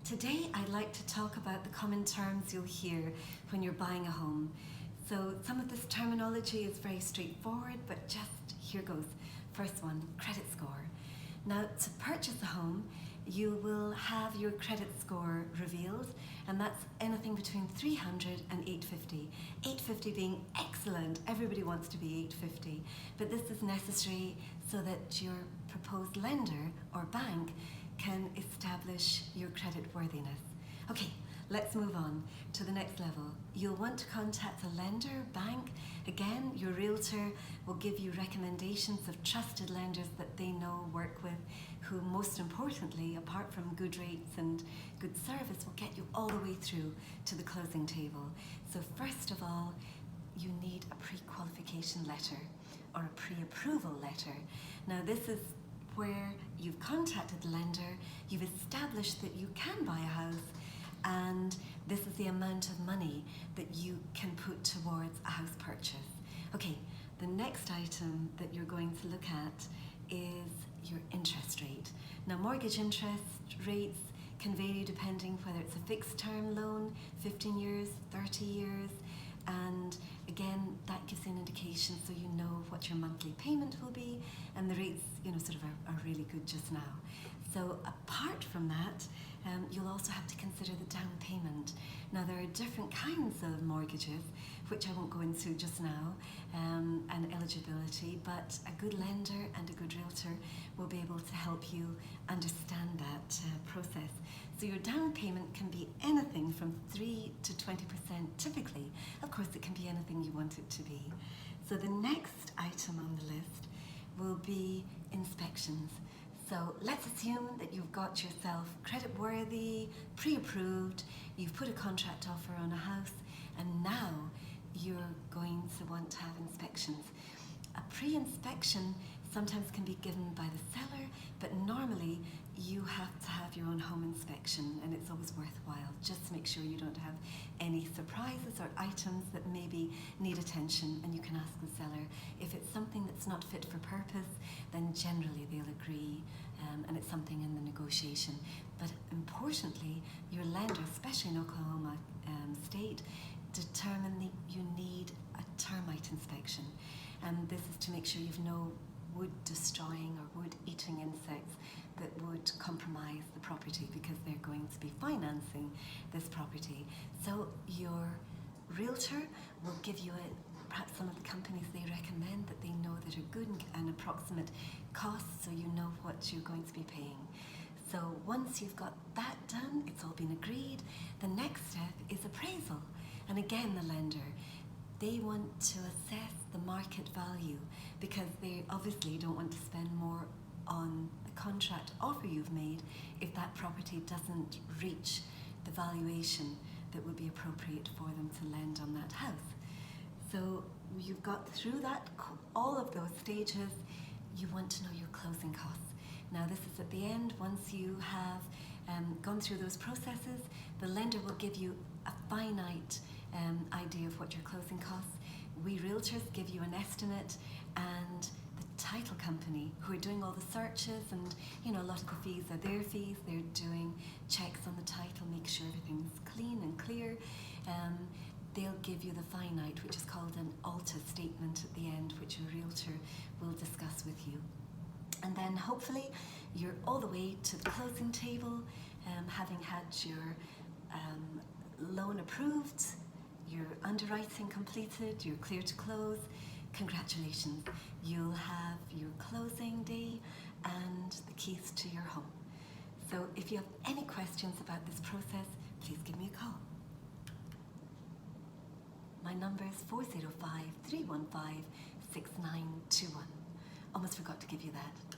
Today I'd like to talk about the common terms you'll hear when you're buying a home. So some of this terminology is very straightforward, but just here goes. First one, credit score. Now, to purchase a home, you will have your credit score revealed, and that's anything between 300 and 850. 850 being excellent, everybody wants to be 850, but this is necessary so that your proposed lender or bank can establish your credit worthiness. Okay, let's move on to the next level. You'll want to contact a lender, bank. Again, your realtor will give you recommendations of trusted lenders that they know, work with, who most importantly, apart from good rates and good service, will get you all the way through to the closing table. So first of all, you need a pre-qualification letter or a pre-approval letter. Now this is where you've contacted the lender, you've established that you can buy a house, and this is the amount of money that you can put towards a house purchase. Okay, the next item that you're going to look at is your interest rate. Now, mortgage interest rates can vary depending whether it's a fixed term loan, 15 years, 30 years, and again, that gives you an indication so you know what your monthly payment will be, and the rates, are really good just now. So apart from that, you'll also have to consider the down payment. Now there are different kinds of mortgages, which I won't go into just now, and eligibility, but a good lender and a good realtor will be able to help you understand that process. So your down payment can be anything from 3 to 20% typically. Of course, it can be anything you want it to be. So the next item on the list will be inspections. So let's assume that you've got yourself credit-worthy, pre-approved, you've put a contract offer on a house, and now you're going to want to have inspections. A pre-inspection sometimes can be given by the seller, but normally you have to have your own home inspection, and it's always worthwhile just to make sure you don't have any surprises or items that maybe need attention, and you can ask the seller. If it's something that's not fit for purpose, then generally they'll agree, and it's something in the negotiation. But importantly, your lender, especially in Oklahoma State, determine that you need a termite inspection, and this is to make sure you've no wood destroying or wood eating insects that would compromise the property, because they're going to be financing this property. So your realtor will give you perhaps some of the companies they recommend that they know that are good and approximate costs, so you know what you're going to be paying. So once you've got that done, it's all been agreed, the next step is appraisal. And again, the lender, they want to assess the market value, because they obviously don't want to spend more on the contract offer you've made if that property doesn't reach the valuation that would be appropriate for them to lend on that house. So you've got through that, all of those stages, you want to know your closing costs. Now this is at the end. Once you have gone through those processes, the lender will give you a finite idea of what your closing costs. We realtors give you an estimate, and the title company, who are doing all the searches, and a lot of the fees are their fees, they're doing checks on the title, make sure everything's clean and clear. They'll give you the finite, which is called an alta statement at the end, which a realtor will discuss with you. And then hopefully you're all the way to the closing table, having had your loan approved, your underwriting completed, you're clear to close. Congratulations, you'll have your closing day and the keys to your home. So if you have any questions about this process, please give me a call. My number is 405-315-6921. Almost forgot to give you that.